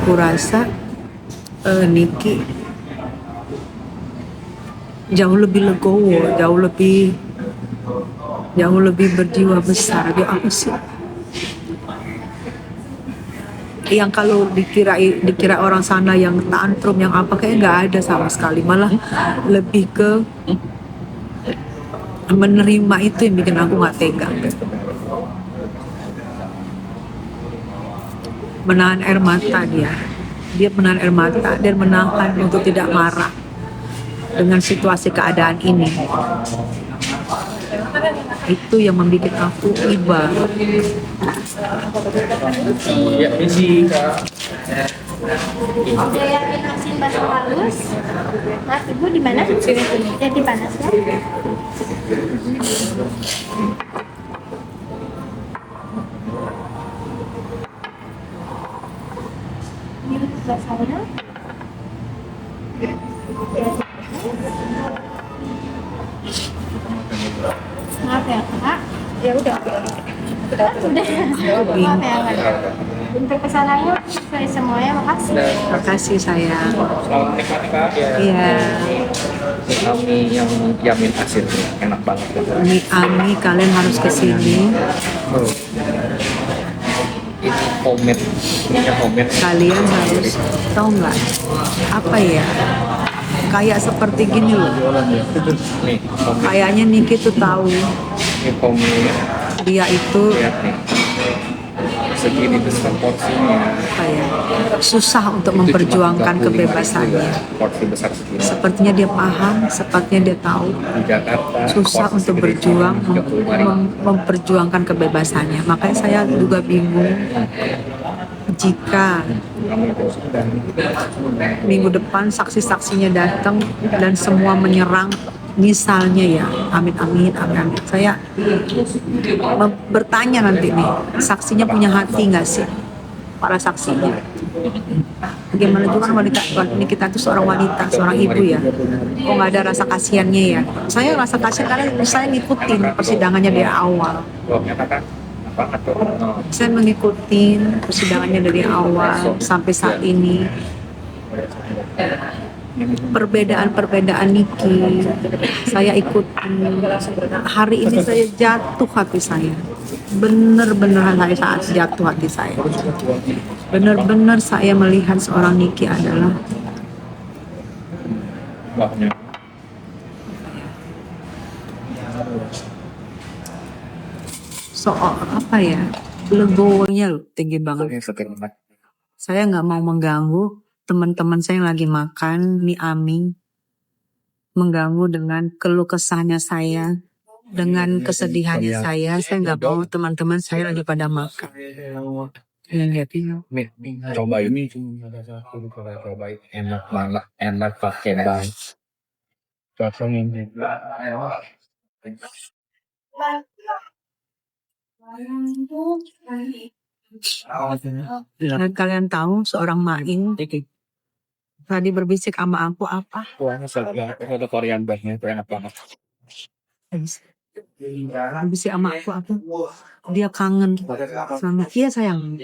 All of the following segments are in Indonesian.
Kurasa Niki jauh lebih legowo, jauh lebih berjiwa besar. Dia apa sih? Yang kalau dikira orang sana yang tantrum yang apa, kayak nggak ada sama sekali, malah lebih ke menerima. Itu yang bikin aku nggak tega. Menahan air mata, dia menahan air mata dan menahan untuk tidak marah dengan situasi keadaan ini. Itu yang membuat aku iba. Ya, misi Oke, yang vaksin basah halus. Mas, Ibu di mana? Jadi panas ya? Ini untuk basahnya. Maaf ya, Kak. Ya udah. Maaf ya, Kak. Untuk pesanannya sesuai semuanya, makasih. Makasih sayang. selamat menikmati Kak. Iya. Kami yang yamin hasil enak banget. Ami, kalian harus kesini. Ini homemade, Kalian harus tahu nggak apa ya? Kayak seperti gini loh. nih, homemade. Kayaknya Niki tuh tahu Ini homemade. dia itu Lihat nih, segini besar porsinya. kayak susah untuk memperjuangkan kebebasannya. Porsi besar segini. Sepertinya dia paham, sepertinya dia tahu Di Jakarta susah porsi untuk segede berjuang ini 35.000. memperjuangkan kebebasannya. Makanya saya juga bingung jika minggu depan saksi-saksinya datang dan semua menyerang, misalnya ya, amin amin amin amin. Saya bertanya nanti nih, saksinya punya hati nggak sih, para saksinya? Bagaimana juga kan wanita ini, kita tuh seorang wanita, seorang ibu ya, kok nggak ada rasa kasihannya ya? Saya rasa kasihan karena saya ngikutin persidangannya dari awal. Loh, nyatakan banget tuh. Saya mengikuti persidangannya dari awal sampai saat ini. Perbedaan Niki saya ikuti. Hari ini saya jatuh hati saya. Benar-benar saya jatuh hati saya. Benar-benar saya melihat seorang Niki adalah Mbaknya. soal apa ya, legowonya loh tinggi banget. Ini seger banget. Saya nggak mau mengganggu teman-teman saya yang lagi makan mie Ami, mengganggu dengan keluh kesahnya saya, dengan kesedihannya saya. Saya nggak mau teman-teman saya lagi pada makan. Nih, cobain nih. Cobain, enak banget, enak pakai banget. Cocok ini. Dan kalian tahu seorang Main tadi berbisik sama aku apa? Kuahnya ada koriandernya, itu enak banget. Berbisik sama aku apa? Dia kangen sama dia sayang.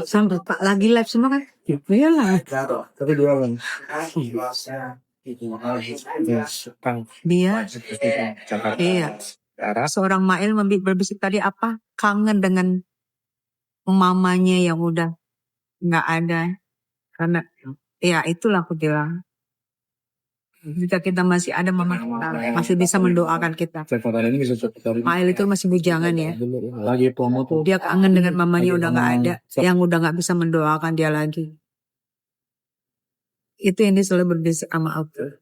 Sampai Pak lagi live semua kan? Iya lah. Tapi dua kan. Dia Jakarta. iya. Seorang Mail berbisik tadi apa? Kangen dengan mamanya yang udah nggak ada. Karena ya itulah aku bilang. Jika kita masih ada mama kita, masih bisa mendoakan kita. Mail itu masih bujangan ya. Lagi promo tuh. Dia kangen dengan mamanya udah nggak ada, yang udah nggak bisa mendoakan dia lagi. Itu yang dia selalu berbisik sama aku.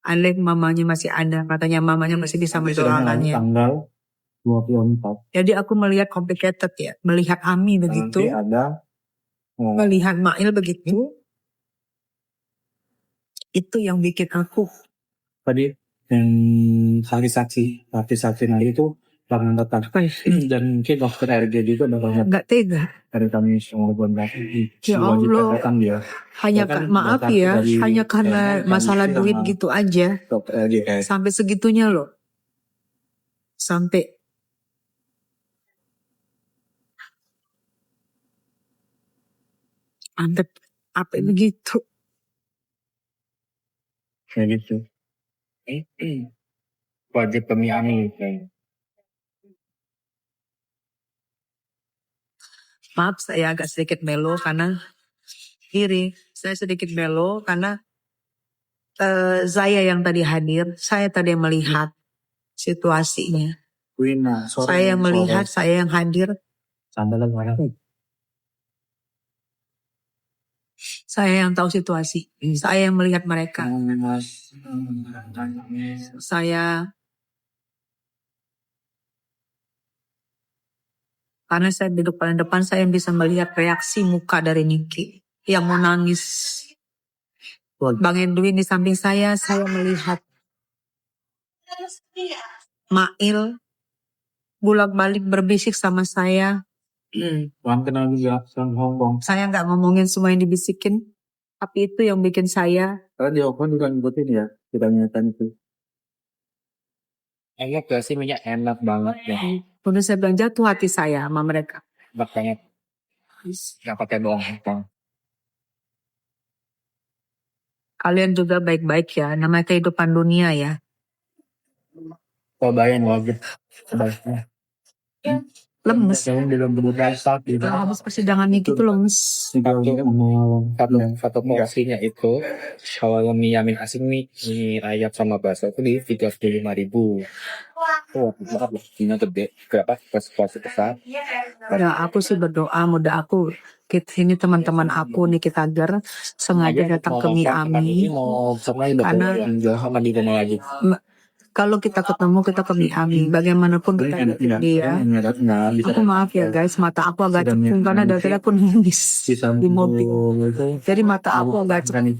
Andai mamanya masih ada, katanya mamanya masih bisa mendoakannya. Tanggal 24. Jadi aku melihat complicated ya, melihat Ami begitu, Nanti ada melihat Mail begitu. Itu yang bikin aku tadi yang saksi nanti itu bakal tetap dan mungkin dokter RG juga bakal nggak tega. dari kami semua buat Ya Allah, datang dia. hanya Bahkan maaf ya, dari hanya karena masalah sama duit gitu aja, dokter RG sampai segitunya loh, sampai Antep apa begitu? Kayak gitu. Wajib kami ami. Maaf, saya agak sedikit melo karena saya sedikit melo karena saya yang tadi hadir, saya tadi yang melihat situasinya. Wina, sore. Saya yang melihat, saya yang hadir, Sandalan warna. saya yang tahu situasi. Saya yang melihat mereka. Karena saya duduk paling depan, saya yang bisa melihat reaksi muka dari Niki yang mau nangis. Bang Edwin di samping saya melihat Mail bolak-balik berbisik sama saya. Bang kenal juga sama Hongkong. Saya nggak ngomongin semua yang dibisikin, tapi itu yang bikin saya. Karena di Hongkong juga ngikutin ya, kita nyatain itu. Enak gak sih, minyak enak banget ya. Udah saya bilang jatuh hati saya sama mereka. Makanya nggak pakai bawang Hongkong. Kalian juga baik-baik ya, namanya kehidupan dunia ya. Cobain wajib. Sebaiknya. Lemes. Yang belum berasal gitu. Habis persidangan Niki itu lemes. Satu porsinya itu kalau mie yamin asin mie ayam sama bakso itu di 35.000. Oh, maaf loh, ini gede. Berapa? Porsi besar. Ya aku sih berdoa mudah aku ini teman-teman aku nih kita agar sengaja datang ke Miami karena kalau kita ketemu kita ke Miami bagaimanapun kita dia. Aku maaf ya guys, mata aku agak cekung karena dari tadi aku nangis di mobil. Jadi mata aku agak cekung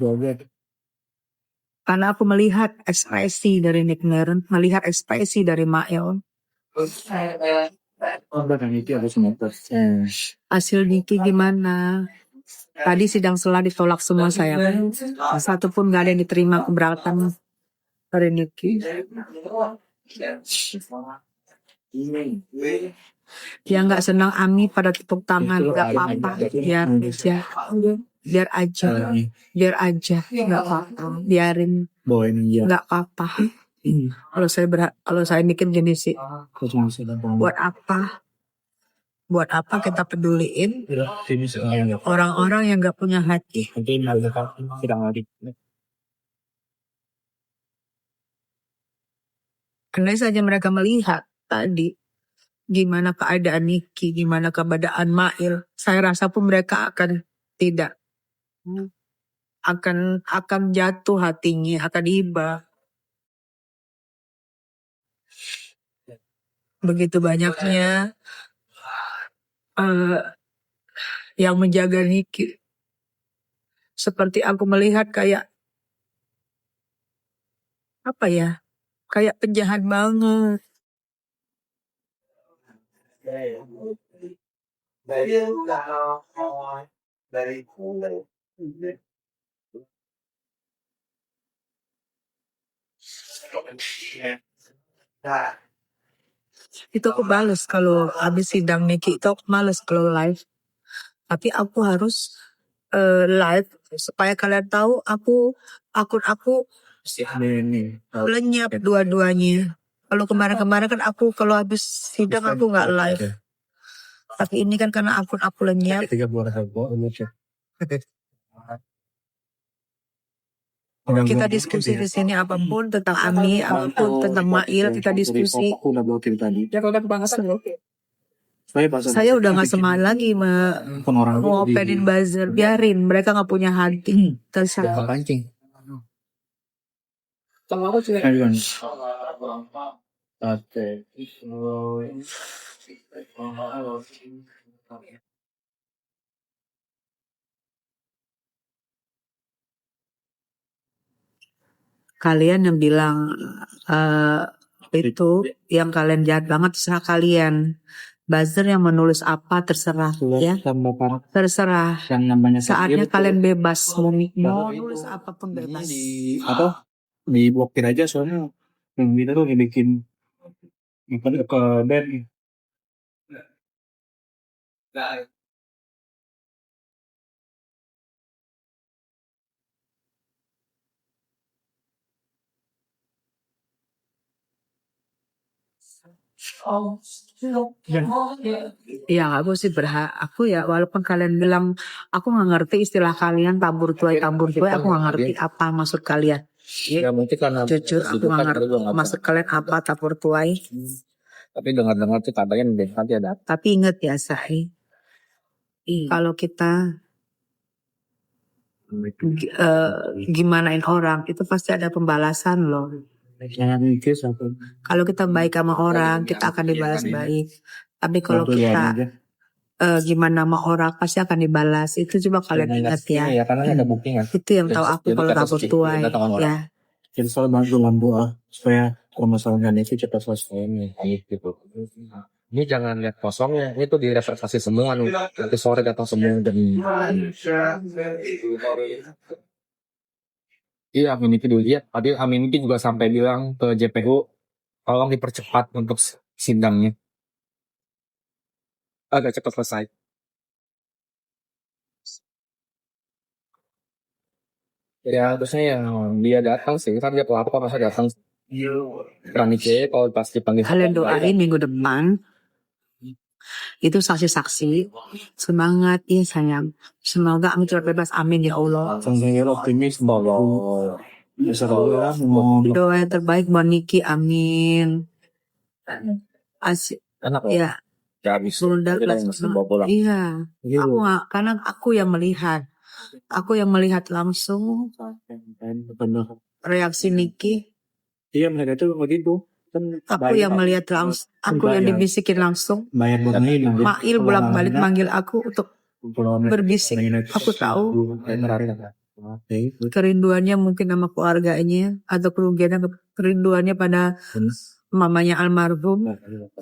karena aku melihat ekspresi dari Nick Nern, melihat ekspresi dari Mael. Hasil Niki gimana? Tadi sidang selah ditolak semua saya. Satu pun gak ada yang diterima keberatan dari Niki. Yang gak senang Ami pada tepuk tangan, gak apa-apa. Biar aja, gak apa-apa. Biarin, gak apa-apa. Kalau saya mikir gini sih, buat apa kita peduliin orang-orang yang gak punya hati. Andai saja mereka melihat tadi gimana keadaan Niki, gimana keadaan Mail, saya rasa pun mereka akan tidak akan jatuh hatinya, akan iba. Begitu banyaknya yang menjaga Niki. Seperti aku melihat kayak apa ya? Kayak penjahat banget. Itu aku bales kalau habis sidang Niki itu aku males kalau live. Tapi aku harus live supaya kalian tahu akun aku lenyap dua-duanya. Kalau kemarin-kemarin kan aku kalau habis sidang aku nggak live. Tapi ini kan karena akun aku lenyap. Kita diskusi di sini apapun tentang Ami, apapun tentang Mail, kita diskusi. Saya udah nggak semangat lagi mau openin buzzer, biarin mereka nggak punya hati. Terserah. Pancing. Kalian yang bilang itu yang kalian jahat banget terserah kalian. Buzzer yang menulis apa terserah ya. Terserah. Saatnya kalian bebas mau nulis apapun bebas. Diblokir aja soalnya yang kita tuh bikin ke band. Ya aku sih aku ya walaupun kalian bilang aku nggak ngerti istilah kalian tabur tuai, aku nggak ngerti apa maksud kalian. Ya mungkin karena Jujur aku nggak ngerti maksud kalian apa tabur tuai. Tapi dengar-dengar tuh katanya nanti ada. Tapi ingat ya Sahi, kalau kita gimanain orang itu pasti ada pembalasan loh. Kalau kita baik sama orang kita akan dibalas baik. Tapi kalau kita gimana sama orang pasti akan dibalas. Itu coba kalian ingat ya. Ya karena ada buktinya. Itu yang tahu aku kalau tabur tuai ya. Kita selalu bantu doa supaya permasalahan itu cepat selesai. Gitu. Ini jangan lihat kosongnya, ini tuh direfleksasi semua nih. Nanti sore datang semua dan iya Aminiti dulu lihat. Tadi Aminiti juga sampai bilang ke JPU, tolong dipercepat untuk sidangnya agak cepat selesai. Ya terusnya ya dia datang sih, kan dia pelapor masa datang. Berani kalau pasti panggil. Kalian doain minggu depan itu saksi-saksi semangat ya sayang, semoga Amin terbebas, amin ya Allah. Saya optimis bahwa bisa mau Doa yang terbaik buat Niki, amin. Enak Ya ya habis. Bunda, iya aku nggak, karena aku yang melihat langsung reaksi Niki. Iya mereka itu begitu. Aku yang melihat langsung, aku yang dibisikin langsung. Mail bolak-balik manggil aku untuk berbisik. Aku tahu kerinduannya mungkin sama keluarganya atau kerinduannya pada mamanya almarhum.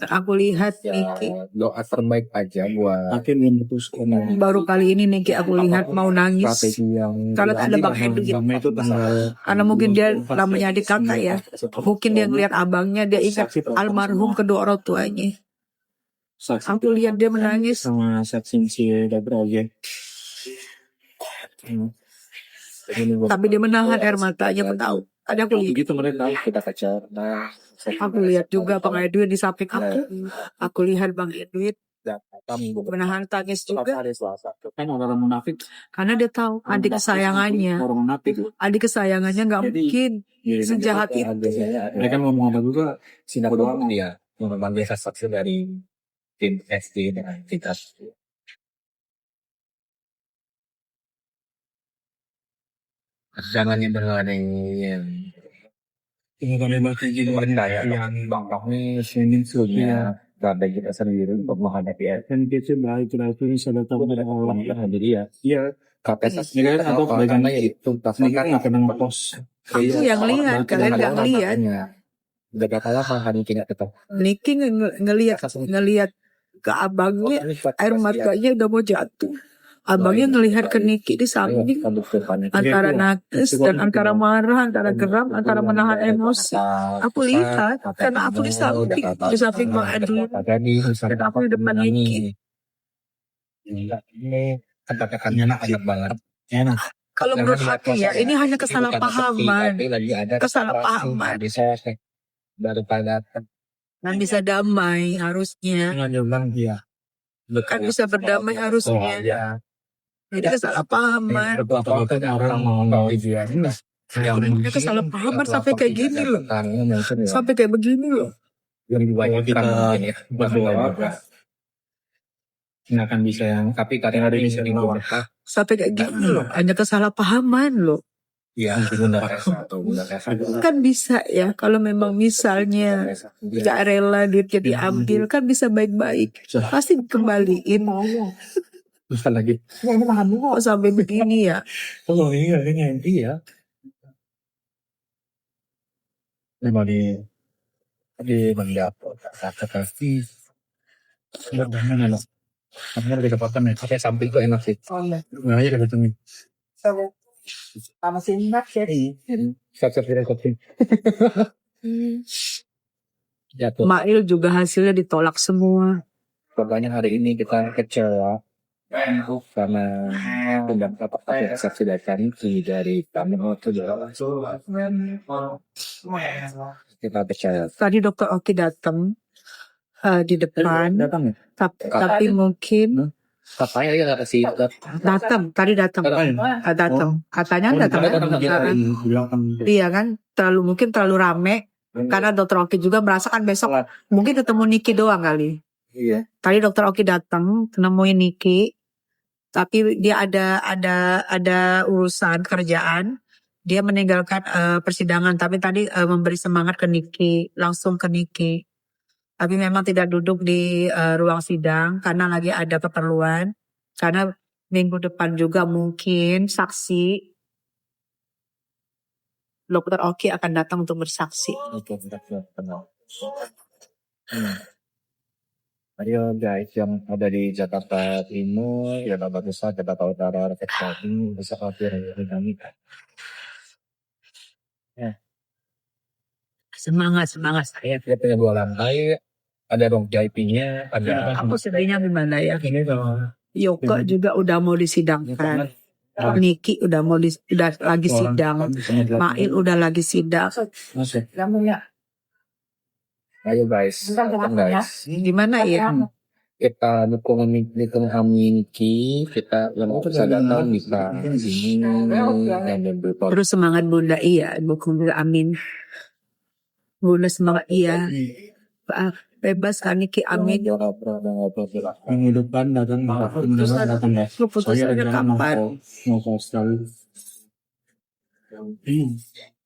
Aku lihat Niki. Doa terbaik aja buat. Baru kali ini Niki aku lihat mau nangis. Kalau ada Bang Edwin. Karena mungkin dia namanya adik kakak ya. Mungkin dia ngeliat abangnya, dia ingat almarhum kedua orang tuanya. Aku lihat dia menangis. Sama saksi si Dabra aja. Tapi dia menahan air matanya, tahu. Ada aku lihat. Begitu mereka kita kacar. Aku lihat juga Bang Edwin di samping aku. Aku lihat Bang Edwin menahan tangis juga. Kan orang munafik. Karena dia tahu adik kesayangannya. Orang munafik. Adik kesayangannya nggak mungkin sejahat itu. Mereka ngomong apa juga. Sinar doang dia memanggil saksi dari tim SD dengan kita. Jangan yang Ini kami masih jadi berdaya yang bangkangnya sini sudah ada kita sendiri untuk menghadapi ya. Dan kita baik itu sudah tahu dari Allah. Jadi ya, Iya. KPS Ini kan atau karena ya itu ini kan nggak kena ngepos. Aku yang lihat, kalian nggak ngelihat. Udah berapa lama hari ini nggak ketemu? Niki ngelihat ke abangnya, air matanya udah mau jatuh. Abangnya ngelihat ke Niki di samping, antara nangis dan antara marah, antara geram, antara menahan emosi. Aku lihat karena aku di samping Bang Edwin dan aku di depan Niki. Ini kata-katanya enak banget. Enak. Kalau menurut aku ya, ini hanya kesalahpahaman. Kesalahpahaman. Daripada Dan bisa damai harusnya. Nggak bilang dia. Kan bisa berdamai harusnya. Jadi kesalahpahaman. Orang mau dia. Ya kesalahpahaman sampai kayak gini loh. Sampai kayak begini loh. Yang Kita nggak akan bisa yang. tapi kadang ada bisa dibuat. Sampai kayak gini loh. Hanya kesalahpahaman loh. Ya, Bunda Resa atau Bunda Resa. Kan bisa ya. Kalau memang misalnya gak rela duitnya diambil. Kan bisa baik-baik. Pasti dikembaliin. Bisa lagi. Kok sampai begini ya. Oh iya, iya. Memang di mendapat kata-kata bagaimana loh. Kamu udah dapatkan ya. Pakai samping kok enak sih. Nggak aja datangin. Sama simak ya. Siap-siap direkodin. Jatuh. Mail juga hasilnya ditolak semua. Pokoknya hari ini kita kecewa karena tidak dapat saksi dari kami kita kecewa. Tadi Dokter Oki datang. di depan, Datang ya? tapi mungkin Katanya dia nggak kasih tadi datang. Katanya datang. Iya kan, mungkin terlalu rame. Karena Dokter Oki juga merasakan besok mungkin ketemu Niki doang kali. Iya. Tadi Dokter Oki datang nemuin Niki, tapi dia ada urusan kerjaan. Dia meninggalkan persidangan, tapi tadi memberi semangat ke Niki, langsung ke Niki. Tapi memang tidak duduk di ruang sidang karena lagi ada keperluan. Karena minggu depan juga mungkin saksi Dokter Oki akan datang untuk bersaksi. Oke, kenal. Ayo guys yang ada di Jakarta Timur, Jakarta Pusat, Jakarta Utara, Jakarta Timur, bisa khawatir kami. Semangat saya. Dia punya 2 lantai, ada ruang VIP-nya, ada Aku sedihnya gimana ya? Ini kalau Yoko juga udah mau disidangkan. Niki udah lagi sidang. Mail udah lagi sidang. masuk. ayo guys, guys. Gimana ya? Kita dukung Niki, kita yang bisa datang bisa sini dan berpot. Terus semangat Bunda, iya. Dukung Bunda, amin. Bunda semangat, iya. Bebas kan Niki, amin. Minggu depan datang ya. Keputusannya kapan? Mau ke Australia.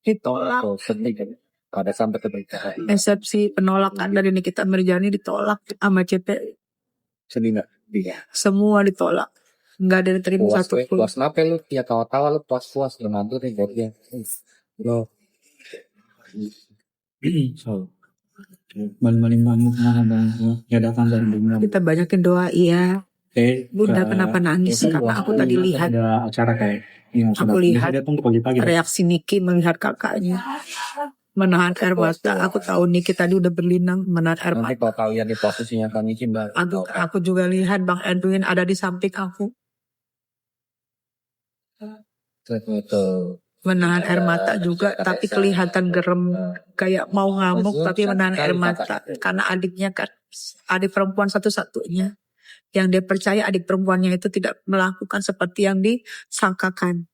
Ditolak. Sedih kan? Pada sampai keberkahan. Eksepsi penolakan dari Nikita Mirjani ditolak sama CP. Sedih nggak? Iya. Semua ditolak. Nggak ada yang terima Puas satu pun. puas kenapa lu? Ya tawa-tawa lu puas lu mantu nih buat dia. Lo So, maling mamuk ya datang dari dunia. Kita banyakin doa, iya. Bunda kenapa nangis? Karena aku tadi lihat ada acara kayak yang Aku lihat dia tuh pagi-pagi. reaksi Niki melihat kakaknya menahan air mata. Aku tahu Niki tadi udah berlinang menahan air nanti mata. kalau kalian di posisinya kami Mbak. Aku juga lihat Bang Edwin ada di samping aku Betul. menahan air mata juga, tapi kelihatan gerem kayak mau ngamuk tapi menahan air mata karena adiknya kan adik perempuan satu-satunya yang dia percaya adik perempuannya itu tidak melakukan seperti yang disangkakan.